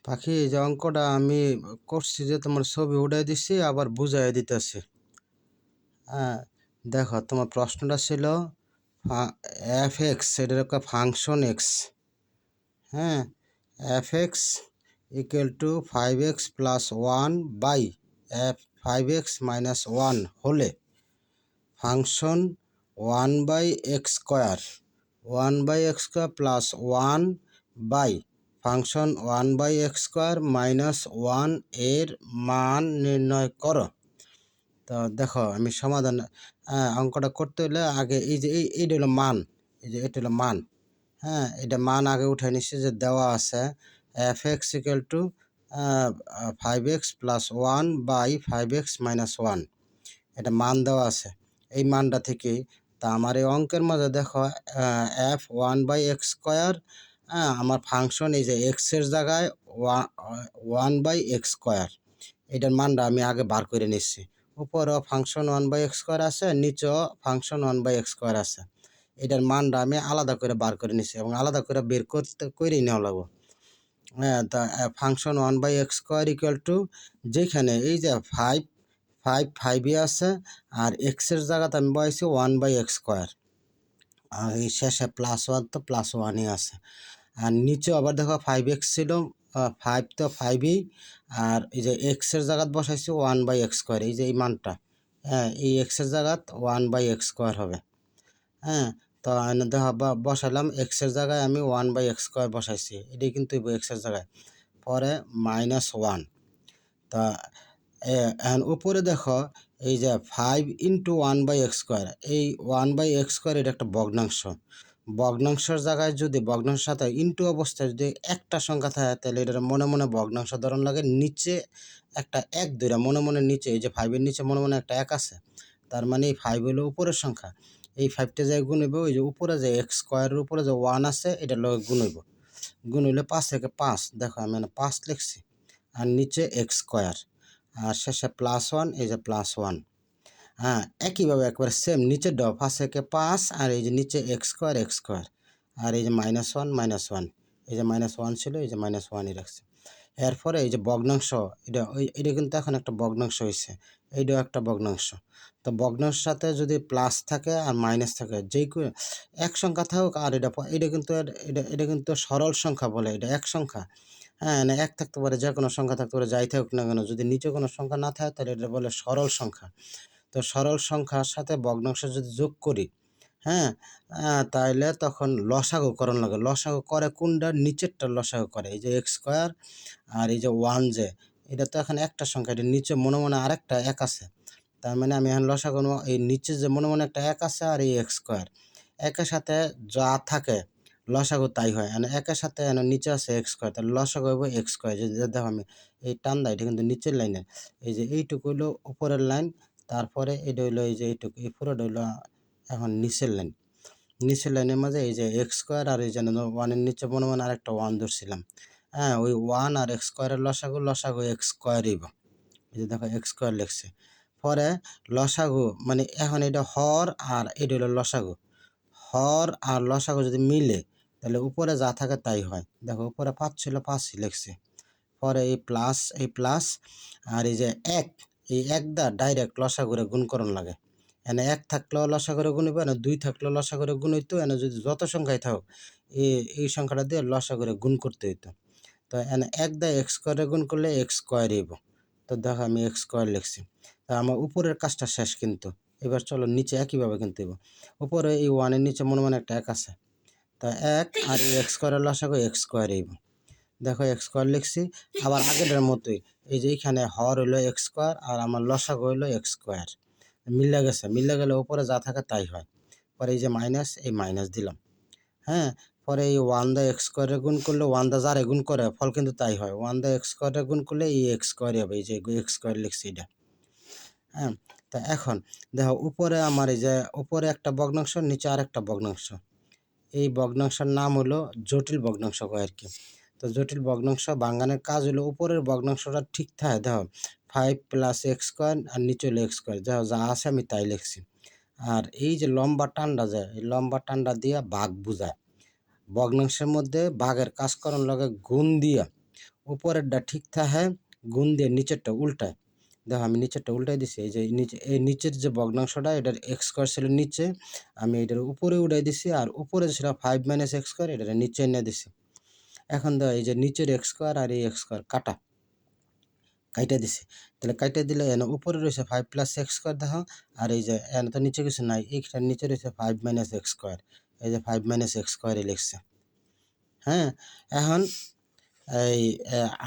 পাখি এই যে অঙ্কটা আমি করছি যে তোমার ছবি উঠাই দিচ্ছি আবার বুঝাই দিতেছি। হ্যাঁ, দেখো তোমার প্রশ্নটা ছিল এফ এক্স, এটার একটা ফাংশন এক্স। হ্যাঁ, f x equal to 5x plus 1 by f 5x minus 1 হলে function 1/x² 1/x² plus 1 by function 1/x² minus 1 এর মান নির্ণয় করো। তো দেখো আমি সমাধান অঙ্কটা করতে হলে আগে এই যে এইটা হলো মান, এই যে এটা হলো মান। হ্যাঁ, এটা মান আগে উঠে নিচ্ছে যে দেওয়া আছে f x equal to 5x plus 1 by 5x minus 1, এটা মান দেওয়া আছে। এই মানটা থেকে তা আমার এই অঙ্কের মধ্যে দেখো এফ 1/x², আমার ফাংশন এই যে এক্সের জায়গায় 1/x², এটার মানটা আমি আগে বার করে নিচ্ছি। উপরেও ফাংশন 1/x² আছে, নিচেও ফাংশন 1/x² আছে। এটার মানটা আমি আলাদা করে বার করে নিচ্ছি এবং আলাদা করে বের করেই নেওয়া লাগবো। হ্যাঁ, তা ফাংশন 1/x² ইকুয়াল টু যেখানে এই যে 5 আছে আর এক্সের জায়গাতে আমি বসাইছি 1/x², আর এই শেষে প্লাস 1 তো প্লাস 1ই আছে। আর নিচে আবার দেখো 5x ছিল, 5 তো 5ই, আর এই যে এক্সের জায়গাত বসাইছি 1/x², এই যে এই মানটা, হ্যাঁ এই এক্সের জায়গাত 1/x² হবে। হ্যাঁ, তো দেখো বসালাম এক্সের জায়গায় আমি 1/x² বসাইছি, এটাই কিন্তু এক্সের জায়গায়, পরে -1। তা এখন উপরে দেখো এই যে 5 ইন্টু 1/x², এই 1/x², এটা একটা ভগ্নাংশ। ভগ্নাংশের জায়গায় যদি ভগ্নাংশের সাথে ইন্টু অবস্থায় যদি একটা সংখ্যা থাকে তাহলে এটা মনে মনে ভগ্নাংশ ধরন লাগে। নিচে একটা 1 ধরে মনে মনে নিচে এই যে 5-এর নিচে মনে মনে একটা 1 আছে, তার মানে এই 5 হলো উপরের সংখ্যা। এই 5টা যায় গুণ হইব, ওই যে উপরে যে x² উপরে যে 1 আছে এটা লগে গুণ হইব। গুণ হইলে 5 থেকে 5, দেখো আমি 5 লিখছি, আর নিচে x², আর শেষে +1, এই যে +1। হ্যাঁ, একইভাবে একবার সেম নিচের ডাও 5 থেকে 5, আর এই যে নিচে x², আর এই যে -1, এই যে -1 ছিল, এই যে -1ই রাখছে। এরপরে এই যে ভগ্নাংশ, এটা কিন্তু এখন একটা ভগ্নাংশ হয়েছে, এইটাও একটা ভগ্নাংশ। তো ভগ্নাংশের সাথে যদি প্লাস থাকে আর মাইনাস থাকে, যেই এক সংখ্যা থাকুক, আর এটা কিন্তু এটা কিন্তু সরল সংখ্যা বলে, এটা এক সংখ্যা। হ্যাঁ, না এক থাকতে পারে, যে কোনো সংখ্যা থাকতে পারে, যাই থাকুক না কেন, যদি নিচে কোনো সংখ্যা না থাকে তাহলে এটা বলে সরল সংখ্যা। তো সরল সংখ্যার সাথে ভগ্নাংশ যদি যোগ করি, হ্যাঁ, তাইলে তখন লসাগু করণ লাগে। লসাগু করে কোনটা? নিচেরটা লসাগু করে, এই যে x² আর এই যে 1, যে এটা তো এখন একটা সংখ্যা, এটা নিচে মনে মনে আরেকটা 1 আছে, তার মানে আমি এখন লসাগু এই নিচে যে মনে মনে একটা 1 আছে আর এই x², একের সাথে যা থাকে লসাগু তাই হয়। মানে একের সাথে নিচে আছে x², তাহলে লসাগু হইব x²। যে দেখো আমি এই টান্দা, এটা কিন্তু নিচের লাইনের, এই যে এইটুকু হইলো উপরের লাইন, তারপরে এটা হইলো এই যে এইটুকু, এই পুরোটা হইলো এখন নিচের লাইন। নিচের লাইনের মাঝে এই যে x² আর এই যে 1-এর নিচে মনে মনে আরেকটা 1 ধরছিলাম। হ্যাঁ, ওই 1 আর x² এর লসাগু x² হইব। এই যে দেখো x² লিখছে। পরে লসাগু মানে এখন এটা হর আর এটা হলো লসাগু। হর আর লসাগু যদি মিলে তাহলে উপরে যা থাকে তাই হয়। দেখো উপরে 5 ছিল, 5ই লিখছি। পরে এই প্লাস আর এই যে 1, এই 1 দা ডাইরেক্ট লসাগুরে গুণ করণ লাগে। এনে 1 থাকলেও লসাগুরে গুণ হইব, এনে 2 থাকলেও লসাগুরে গুণ হইতো, এনে যদি যত সংখ্যাই থাকুক এই সংখ্যাটা দিয়ে লসাগুরে গুণ করতে হইতো। তো এনে 1 দা x² গুণ করলে x² হইব। তো দেখো আমি x² লিখছি। তা আমার উপরের কাজটা শেষ কিন্তু। এবার চলো নিচে একইভাবে কিন্তু হইব। উপরে এই 1 এর নিচে মনে মনে একটা 1 আছে। তা 1 আর এই x² এর লসাগু x² হইব। দেখো x² লিখছি, আবার আগেরটার মতোই, এই যে এইখানে হর হইলো x² আর আমার লসাগু হইলো x²। মিলে গেছে, মিলে গেলে উপরে যা থাকে তাই হয়। পরে এই যে মাইনাস, এই মাইনাস দিলাম। হ্যাঁ, পরে এই 1 দা x² গুণ করলে 1 দা যারে গুণ করে ফল কিন্তু তাই হয়। 1 দা x² গুণ করলে এই x² হবে, এই যে x² লিখছি এটা। হ্যাঁ, তা এখন দেখো উপরে আমার এই যে উপরে একটা ভগ্নাংশ, নিচে আরেকটা ভগ্নাংশ। এই ভগ্নাংশের নাম হলো জটিল ভগ্নাংশ কয় আর কি। তো জটিল ভগ্নাংশ ভাঙানোর কাজ হলো উপরের ভগ্নাংশটা ঠিক থাকে, দেখো 5 প্লাস x² আর নিচে হলো x², দেখো যা আছে আমি তাই লিখছি। আর এই যে লম্বা টানটা যায়, এই লম্বা টানটা দিয়া ভাগ বুঝায়। ভগ্নাংশের মধ্যে ভাগের কাজ করার লগে গুণ দিয়া উপরেরটা ঠিক থাকে, গুণ দিয়ে নিচেরটা উল্টায়। দেখো আমি নিচেরটা উল্টাই দিছি, এই যে এই নিচের যে ভগ্নাংশটা এটার এক্স স্কোয়ার ছিল নিচে, আমি এটার উপরে উঠাই দিছি, আর উপরে ছিল 5 - এক্স স্কোয়ার, এটার নিচে এনে দিছি। এখন দেখো এই যে নিচের এক্স স্কোয়ার আর এই এক্স স্কোয়ার কাইটা দিছি, তাহলে কাইটা দিলে এনে উপরে রয়েছে 5 + এক্স স্কোয়ার দেখো, আর এই যে এনে তো নিচে কিছু নাই, এইখানে নিচে রয়েছে 5 - এক্স স্কোয়ার, এই যে 5 - এক্স স্কোয়ারই লিখছে। হ্যাঁ, এখন এই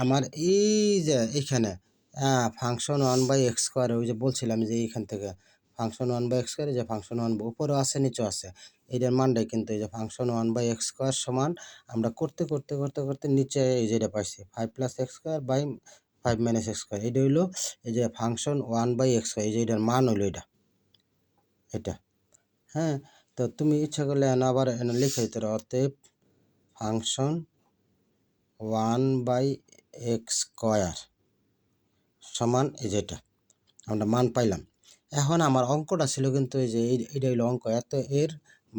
আমার এই যে এইখানে ফাংশন 1/x স্কোয়ার, ওই যে বলছিলাম যে এইখান থেকে ফাংশন 1/x স্কোয়ার, যে ফাংশন 1 উপরেও আছে নিচেও আছে, এটার মানটাই কিন্তু এই যে ফাংশন 1/x স্কোয়ার সমান, আমরা করতে করতে করতে করতে নিচে এই যেটা পাইছি 5 + x square by 5 - x square, এটা হইলো এই যে ফাংশন 1/x স্কোয়ার, এই যে এটার মান হইলো এটা। হ্যাঁ, তো তুমি ইচ্ছা করলে আবার লিখে দিতে পারো, অতএব ফাংশন 1/x স্কোয়ার সমান এই যেটা আমরা মান পাইলাম। এখন আমার অঙ্কটা ছিল কিন্তু এই যে এটা হইলো অঙ্ক, এত এর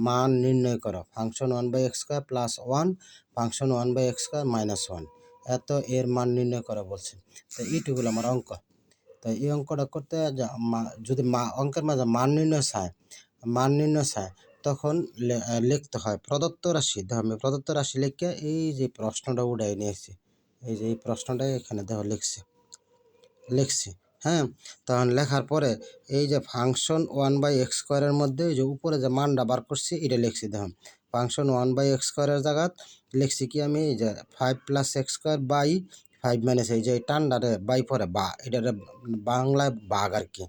মান নির্ণয় করো, function 1/x square plus 1, function 1/x square minus 1, এত এর মান নির্ণয় করা বলছে। তো এইটুকুলো আমার অঙ্ক। তো এই অঙ্কটা করতে যদি অঙ্কের মাঝে মান নির্ণয় চায় তখন লিখতে হয় প্রদত্ত রাশি। দেখো আমি প্রদত্ত রাশি লিখে এই যে প্রশ্নটা উঠাই নিয়েছি, এই যে এই প্রশ্নটা এখানে দেখো লিখছি। হ্যাঁ, তখন লেখার পরে এই যে ফাংশন 1/x স্কোয়ারের মধ্যে এই যে উপরে যে মানটা বার করছি এটা লিখছি। দেখুন ফাংশন 1/x স্কোয়ারের জায়গাত লিখছি কি আমি, এই যে 5 + এক্স স্কোয়ার বাই 5 - এই যে টান্ডারে বাই পরে বা, এটারে বাংলায় বাঘ আর কি।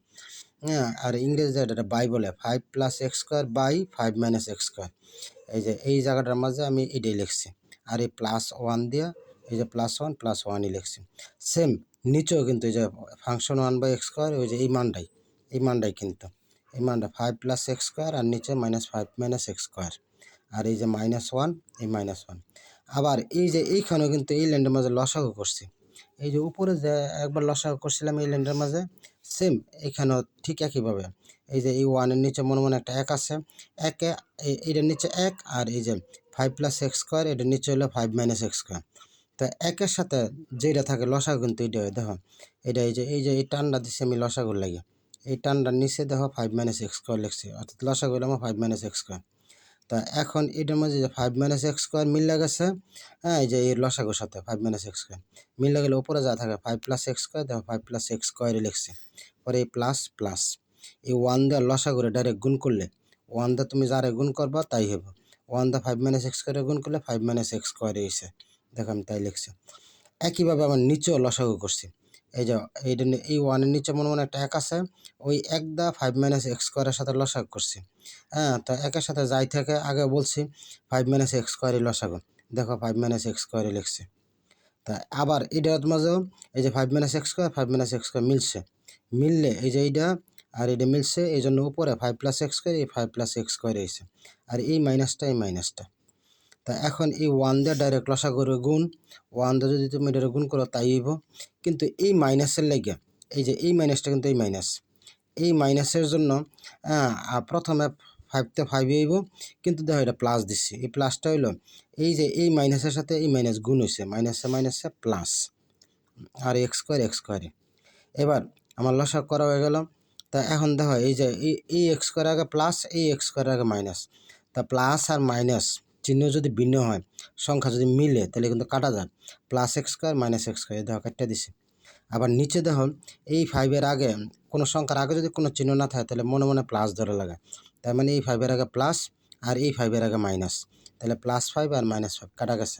হ্যাঁ, আর ইংরেজিতে এটা বাই বলে, 5 + x square by 5 - x square, এই যে এই জায়গাটার মাঝে আমি এটাই লিখছি। আর এই +1 দিয়া এই যে +1 +1ই লিখছি। সেম নিচেও কিন্তু এই যে ফাংশন 1/x স্কোয়ার, ওই যে এই মানটাই কিন্তু এই মানটা 5 + এক্স স্কোয়ার, আর নিচে -5 - এক্স স্কোয়ার, আর এই যে -1 এই -1। আবার এই যে এইখানেও কিন্তু এই লাইনটার মাঝে লসাগু করছি, এই যে উপরে যে একবার লসাগু করছিলাম এই লাইনটার মাঝে, সেম এখানেও ঠিক একইভাবে এই যে এই 1 এর নিচে মনে মনে একটা 1 আছে, একে এটার নিচে 1, আর এই যে 5 + এক্স স্কোয়ার এটার নিচে হলো 5 - এক্স স্কোয়ার। তো একের সাথে যেটা থাকে লসাগু কিন্তু এইটা হয়। দেখো এটা এই যে এই টানটা দিচ্ছি আমি লসাগুর লাগে, এই টানটার নিচে দেখো 5 - এক্স স্কোয়ার লিখছি, অর্থাৎ লসাগু হলো আমার 5 - এক্স স্কোয়ার। তা এখন এটার মধ্যে যে 5 - এক্স স্কোয়ার মিলে গেছে, হ্যাঁ, এই যে এই লসাগুর সাথে 5 - এক্স স্কোয়ার মিলে গেলে উপরে যা থাকে 5 + এক্স স্কোয়ার, দেখো 5 + এক্স স্কোয়ারই লিখছি। পরে এই প্লাস প্লাস এই 1 দিয়ে লসাগুরে ডাইরেক্ট গুণ করলে, 1 দিয়ে তুমি যারে গুণ করবা তাই হবে, 1 দিয়ে 5 - এক্স স্কোয়ারে গুণ করলে 5 - এক্স স্কোয়ারে এসে, দেখো আমি তাই লিখছি। একইভাবে আমার নিচেও লসাগু করছি, এই যে এইটা এই 1 এর নিচে মনে মনে একটা 1 আছে, ওই 1 দা 5 - এক্স স্কোয়ারের সাথে লসাগু করছি। হ্যাঁ, তো একের সাথে যাই থাকে আগে বলছি 5 - এক্স স্কোয়ারই লসাগু, দেখো 5 - এক্স স্কোয়ারই লিখছি। তা আবার এটার মাঝেও এই যে 5 - এক্স স্কোয়ার 5 - এক্স স্কোয়ার মিললে এই যে এইটা আর এটা মিলছে, এই জন্য উপরে 5 + এক্স স্কোয়ার, এই 5 + এক্স স্কোয়ার এসে, আর এই মাইনাসটা। তা এখন এই 1 দিয়ে ডাইরেক্ট লসাগুরে গুণ, 1 দিয়ে যদি তুমি এটা গুণ করো তাই হইব, কিন্তু এই মাইনাসের লাগে এই যে এই মাইনাসটা কিন্তু এই মাইনাসের জন্য প্রথমে 5 তে 5 হইব, কিন্তু দেখো এটা প্লাস দিচ্ছি, এই প্লাসটা হইলো এই যে এই মাইনাসের সাথে এই মাইনাস গুণ হয়েছে, মাইনাসে প্লাস, আর এক্স স্কোয়ারে। এবার আমার লসাগু করা হয়ে গেল। তা এখন দেখো এই যে এই এক্স স্কোয়ার আগে প্লাস, এই এক্স স্কোয়ার আগে মাইনাস, তা প্লাস আর মাইনাস চিহ্ন যদি ভিন্ন হয়, সংখ্যা যদি মিলে, তাহলে কিন্তু কাটা যায়, +এক্স স্কোয়ার -এক্স স্কোয়ার, দেখো কাটটা দিছি। আবার নিচে দেখো এই 5-এর আগে কোনো সংখ্যার আগে যদি কোনো চিহ্ন না থাকে, তাহলে মনে মনে প্লাস ধরে লাগে, তার মানে এই 5-এর আগে প্লাস আর এই 5-এর আগে মাইনাস, তাহলে +5 আর -5 কাটা গেছে।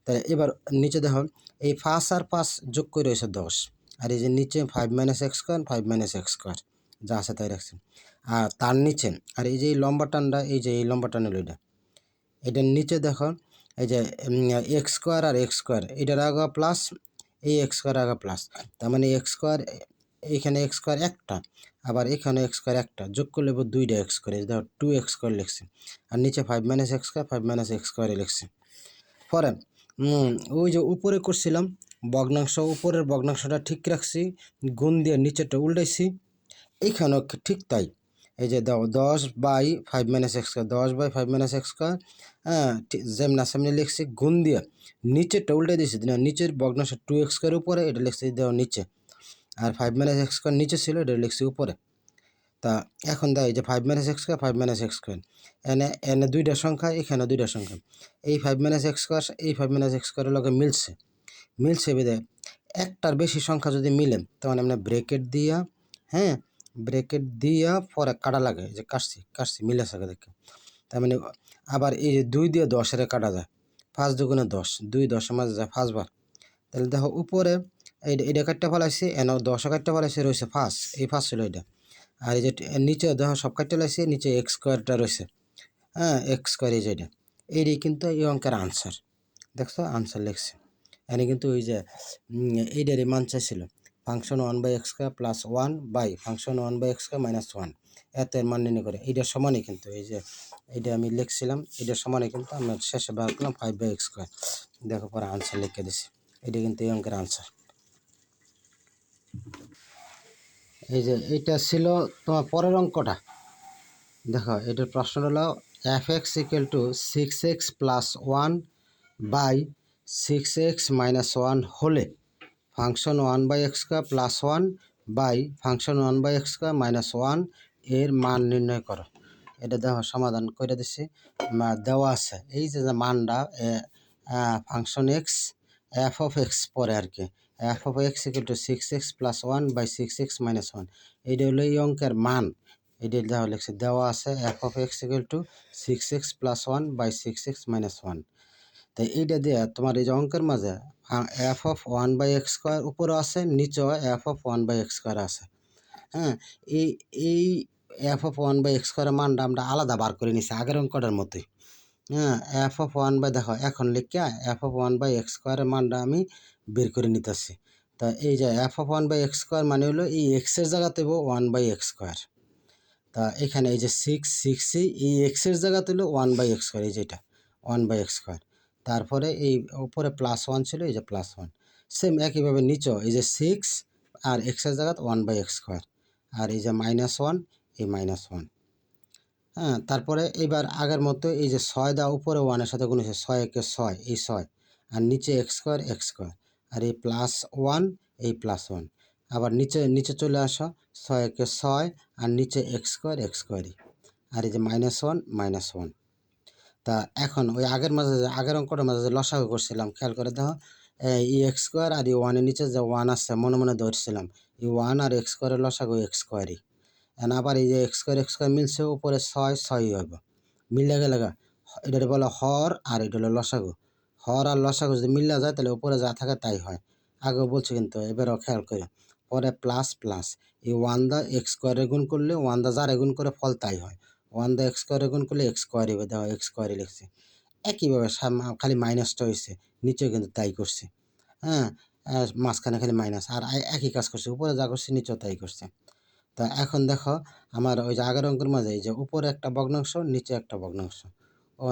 তাহলে এবার নিচে দেখো এই 5 আর 5 যোগ করে রয়েছে 10, আর এই যে নিচে 5 - এক্স স্কোয়ার 5 - এক্স স্কোয়ার যা আছে তাই রাখছি। আর তার নিচে আর এই যে এই লম্বা টানটা, এই যে এই লম্বা টান হলো এটার নিচে দেখো এই যে এক্স স্কোয়ার আর এক্স স্কোয়ার, এটার আগে প্লাস, এই এক্স স্কোয়ার আগে প্লাস, তার মানে এক্স স্কোয়ার, এইখানে এক্স স্কোয়ার একটা, আবার এখানে এক্স স্কোয়ার একটা, যোগ করলে দুইটা এক্স স্কোয়ার, দেখো 2x স্কোয়ার লিখছি, আর নিচে 5 - এক্স স্কোয়ার 5 - এক্স স্কোয়ারে লিখছি। পরে ওই যে উপরে করছিলাম ভগ্নাংশ, উপরের ভগ্নাংশটা ঠিক রাখছি, গুণ দিয়ে নিচেরটা উল্টাইছি, এইখানেও ঠিক তাই, এই যে দাও 10/5 minus x square, 10/5 minus x square. হ্যাঁ, যেমনা সামনে লিখছি গুণ দিয়ে নিচেরটা উল্টে দিয়েছি, নিচের ভগ্নাংশ 2x স্কোয়ার উপরে, এটা লিখছি দেওয়া নিচে, আর 5 মাইনাস এক্স স্কোয়ার নিচে ছিল, এটা লিখছি উপরে। তা এখন দাও এই যে 5 minus x square, 5 minus x square, এনে এনে দুইটা সংখ্যা, এখানে দুইটা সংখ্যা, এই 5 মাইনাস এক্স স্কোয়ার এই 5 মাইনাস এক্স স্কোয়ারের লগে মিলছে বেদে একটার বেশি সংখ্যা যদি মিলে তখন আমরা ব্রেকেট দিয়া, হ্যাঁ, ব্রেকেট দিয়া পরে কাটা লাগে, যে কাটছি মিলে থাকে দেখে, তার মানে আবার এই যে 2 দিয়ে 10 কাটা যায়, 5 দুগুণে 10, 2 10 মাঝে যায় 5 বার। তাহলে দেখো উপরে এইটা কাটতে ফেলাইছি, এনে 10 কাটতে ফেলাইছি, রয়েছে 5, এই 5 ছিল এটা। আর এই যে নিচে দেখো সব কাটতে লাইছি, নিচে এক্স স্কোয়ারটা রয়েছে, হ্যাঁ, এক্স স্কোয়ার, এই যে এইটাই কিন্তু এই অঙ্কের আনসার। দেখছো আনসার লিখছে এখানে কিন্তু ওই যে এইটারই মান চাইছিল, function 1/x square plus 1 function 1/x square minus 1, এত এর মান নির্ণয় করে। এইটার সমানই কিন্তু এই যে এইটা আমি লিখছিলাম, এটার সমানই কিন্তু আমরা শেষে বার করলাম 5/x স্কোয়ার। দেখো পরে আনসার লিখে দিছি, এটা কিন্তু এই অঙ্কের আনসার। এই যে এইটা ছিল তোমার পরের অঙ্কটা। দেখো এটার প্রশ্ন হলো f(x) = 6x plus 1/6x minus 1 হলে function 1/x square plus 1 function 1/x square minus 1 এর মান নির্ণয় করো। এটা দেখো সমাধান করে দিছি, দেওয়া আছে এই যে মানটা function x F of x পরে আর কি, f(x) = 6x plus 1/6x minus 1, এইটা হলো এই অঙ্কের মান। এটা দেওয়া লিখছে, দেওয়া আছে f(x) = 6x plus 1/6x minus 1। তাই এইটা দিয়ে তোমার এই যে অঙ্কের মাঝে f(1/x স্কোয়ার উপরে আছে, নিচেও f(1/x স্কোয়ার আছে, হ্যাঁ, এই f(1/x স্কোয়ারের মানটা আমরা আলাদা বার করে নিছি আগের অঙ্কটার মতোই, হ্যাঁ, দেখো এখন লিখিয়া f(1/x স্কোয়ারের মানটা আমি বের করে নিতেছি। তা এই যে f(1/x স্কোয়ার মানে হলো এই এক্সের জায়গাতে 1/x স্কোয়ার, তা এখানে এই যে 6 এই এক্সের জায়গাতে হলো 1/x স্কোয়ার, এই যেটা 1/x স্কোয়ার, তারপরে এই উপরে প্লাস 1 ছিল, এই যে প্লাস 1, সেম একইভাবে নিচেও এই যে 6 আর এক্সের জায়গাতে 1/x স্কোয়ার, আর এই যে -1 এই -1, হ্যাঁ, তারপরে এবার আগের মতো এই যে 6 দেওয়া উপরে 1-এর সাথে গুণেছে, 6 একে 6 এই 6, আর নিচে এক্স স্কোয়ার, আর এই +1 এই +1, আবার নিচে চলে আসো, 6 একে 6 আর নিচে এক্স স্কোয়ারই, আর এই যে -1 তা এখন ওই আগের অঙ্কটার মাঝে যে লসাগু করছিলাম খেয়াল করে দেখো, এই এক্স স্কোয়ার আর এই 1-এর নিচে যে 1 আছে মনে মনে ধরছিলাম, এই 1 আর এক্স স্কোয়ারের লসাগু এক্স স্কোয়ারই, আবার এই যে এক্স স্কোয়ার মিলছে উপরে 6 হইব, মিলে গেলে এটা বলে হর, আর এটা হলো লসাগু, হর আর লসাগু যদি মিল্লা যায় তাহলে উপরে যা থাকে তাই হয়, আগেও বলছি কিন্তু এবারও খেয়াল করে। পরে প্লাস এই 1 দা এক্স স্কোয়ারে গুণ করলে 1 দা যারে গুণ করে ফল তাই হয়, 1 দা এক্স স্কোয়ারে গুণ করলে এক্স স্কোয়ারই হবে, দেখো এক্স স্কোয়ারই লিখছি। একইভাবে খালি মাইনাসটা হয়েছে, নিচেও কিন্তু তাই করছে, হ্যাঁ, মাঝখানে খালি মাইনাস, আর একই কাজ করছে, উপরে যা করছে নিচেও তাই করছে। তা এখন দেখো আমার ওই যে আগের অঙ্কের মাঝে এই যে উপরে একটা ভগ্নাংশ নিচে একটা ভগ্নাংশ, ও,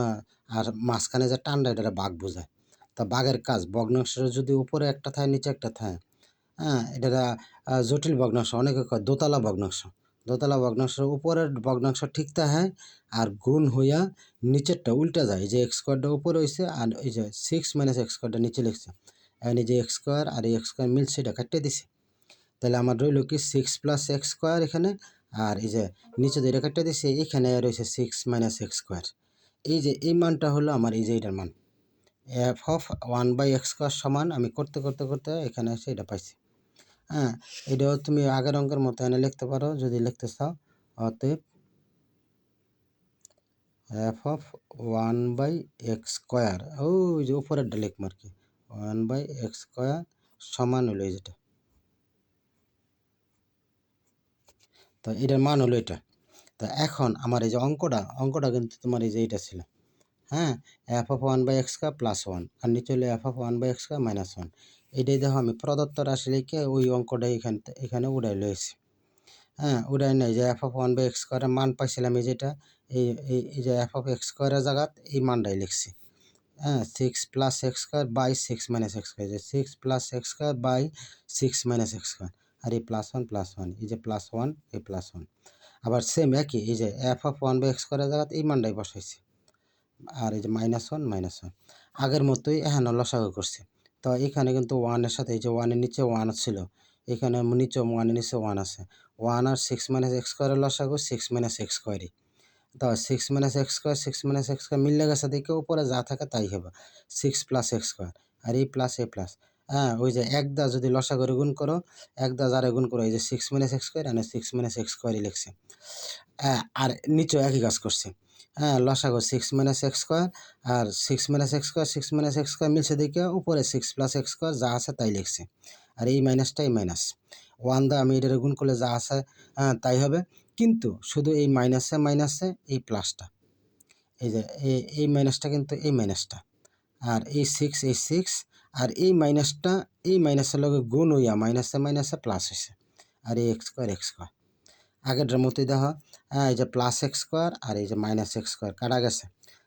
আর মাঝখানে যে টানটা এটা বাঘ বোঝায়, তা বাঘের কাজ ভগ্নাংশের যদি উপরে একটা থাকে নিচে একটা থাকে, হ্যাঁ, এটা জটিল ভগ্নাংশ, অনেকে কয় দোতলা ভগ্নাংশের উপরের ভগ্নাংশ ঠিক থাকে, আর গুণ হইয়া নিচেরটা উল্টা যায়, এই যে এক্স স্কোয়ারটা উপরে হয়েছে আর এই যে 6 - এক্স স্কোয়ারটা নিচে লিখছে, এখন এই যে এক্স স্কোয়ার আর এই এক্স স্কোয়ার মিলছে, এটা কাটতে দিছে, তাহলে আমার রইল কি 6 + x স্কোয়ার এখানে, আর এই যে নিচে যে রেখাটা দিছে এখানে রয়েছে 6 - x স্কোয়ার, এই যে এই মানটা হলো আমার এই যে এটার মান f(1/x স্কোয়ার সমান, আমি করতে এখানে এসে এটা পাইছি, হ্যাঁ, এটাও তুমি আগের অঙ্কের মতো এনে লিখতে পারো যদি লিখতে চাও, অতএব f(1/x স্কোয়ার), ওই যে উপরেরটা লিখবো আর কি, 1/x স্কোয়ার সমান হলো এই যেটা, তো এটার মান হলো এটা। তা এখন আমার এই যে অঙ্কটা কিন্তু তোমার এই যে এটা ছিল, হ্যাঁ, f(1/x স্কোয়ার প্লাস 1) আর নিচে হলো f(1/x স্কোয়ার মাইনাস 1), এটাই দেখো আমি প্রদত্ত রাশি লিখে ওই অঙ্কটা এখানে উড়াই লয়েছি, হ্যাঁ, উড়াই নাই যে f(1/x স্কোয়ারের মান পাইছিলাম এই যেটা, এই যে f(x স্কোয়ারের জায়গাত এই মানটাই লিখছি, হ্যাঁ, 6 + x square by 6 - x square, যে 6 + x square by 6 - x square, আর এই +1 এই যে +1 এই +1, আবার সেম একই এই যে f of one by x স্কোয়ারের জায়গাতে এই মানটাই বসাইছি। আর এই যে -1 আগের মতোই এখানে লসাগু করছে। তো এখানে কিন্তু ওয়ানের সাথে এই যে ওয়ানের নিচে ওয়ান ছিল, এখানে নিচে ওয়ানের নিচে ওয়ান আছে। ওয়ান আর 6 - এক্স স্কোয়ারের লসাগু 6 - এক্স স্কোয়ারই। তো 6 - এক্স স্কোয়ার মিললে গেছে দেখে উপরে যা থাকে তাই হবে 6 + এক্স স্কোয়ার। আর এই প্লাস এ প্লাস, হ্যাঁ ওই যে একদা যদি লসাগুরে গুণ করো, একদা যারে গুণ করো এই যে 6 - এক্স স্কোয়ার আর 6 - এক্স স্কোয়ারই লিখছে। আর নিচেও একই কাজ করছে। হ্যাঁ লসাগু 6 - এক্স স্কোয়ার আর 6 - এক্স স্কোয়ার 6 - এক্স স্কোয়ার মিলছে দেখে উপরে 6 + এক্স স্কোয়ার যা আছে তাই লিখছে। আর এই মাইনাসটা এই মাইনাস ওয়ান দা আমি এটারে গুণ করলে যা আছে হ্যাঁ তাই হবে। কিন্তু শুধু এই মাইনাসে এই প্লাসটা, এই যে এই মাইনাসটা কিন্তু এই মাইনাসটা, আর এই সিক্স আর এই মাইনাসটা এই মাইনাসের লগে গুণ হইয়া মাইনাসে প্লাস হয়েছে। আর এই এক্স স্কোয়ার আগেরটার মতোই দেখো, হ্যাঁ এই যে +এক্স স্কোয়ার আর এই যে -এক্স স্কোয়ার কাটা গেছে।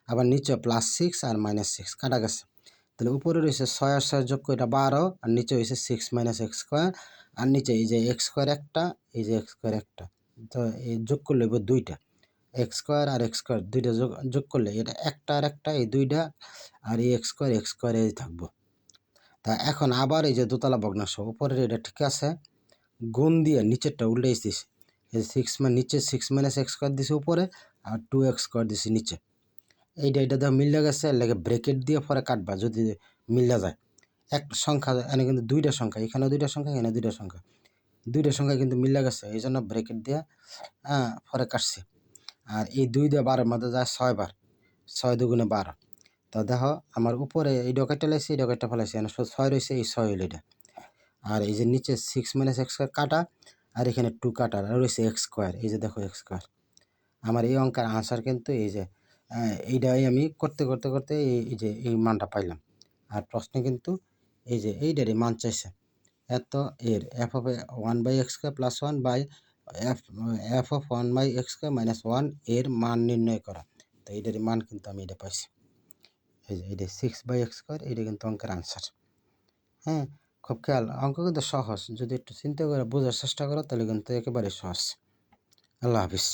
আবার নিচে +6 আর -6 কাটা গেছে। তাহলে উপরে রয়েছে 6 আর 6 যোগ করে 12 আর নিচে হয়েছে 6 - এক্স স্কোয়ার আর নিচে এই যে এক্স স্কোয়ার একটা, এই যে এক্স স্কোয়ার একটা। তো এই যোগ করলে দুইটা এক্স স্কোয়ার আর এক্স স্কোয়ার দুইটা যোগ করলে এটা একটা আর একটা এই দুইটা, আর এই এক্স স্কোয়ার এই থাকবো। তা এখন আবার এই যে দোতলা ভগ্নাংশ উপরের এটা ঠিক আছে, গুণ দিয়ে নিচেরটা উল্টাইছ দিছে। এই নিচে 6 - এক্স স্কোয়ার দিছে উপরে আর 2x স্কোয়ার দিছে নিচে। এইটা দেখো মিল্লা গেছে, লাগে ব্রেকেট দিয়ে পরে কাটবা যদি মিল্লা যায়। একটা সংখ্যা এনে কিন্তু দুইটা সংখ্যা, এখানে দুইটা সংখ্যা এখানে দুইটা সংখ্যা কিন্তু মিল্লা গেছে, এই জন্য ব্রেকেট দিয়ে পরে কাটছে। আর এই 2 দিয়ে 12-এর মধ্যে যায় 6 বার, 6 দুগুণে 12। তো দেখো আমার উপরে এই ডকেটটা লাইছে এই ডকেটটা ফেলাইছে, এখানে 6 রয়েছে, এই 6 হইল এটা। আর এই যে নিচে 6 - এক্স স্কোয়ার কাটা আর এখানে 2 কাটা আর রয়েছে এক্স স্কোয়ার, এই যে দেখো এক্স স্কোয়ার। আমার এই অঙ্কের আনসার কিন্তু এই যে এইটাই আমি করতে এই যে এই মানটা পাইলাম। আর প্রশ্নে কিন্তু এই যে এইটারই মান চাইছে, এত এর f(1/x² + 1 বাই f(1/x² - 1) এর মান নির্ণয় করা। তো এইটারই মান কিন্তু আমি এটা পাইছি, এই যে এইটা 6/x², এইটা কিন্তু অঙ্কের আনসার। হ্যাঁ খুব খেয়াল, অঙ্ক কিন্তু সহজ, যদি একটু চিন্তা করে বোঝার চেষ্টা করো তাহলে কিন্তু একেবারে সহজ। আল্লাহ হাফিজ।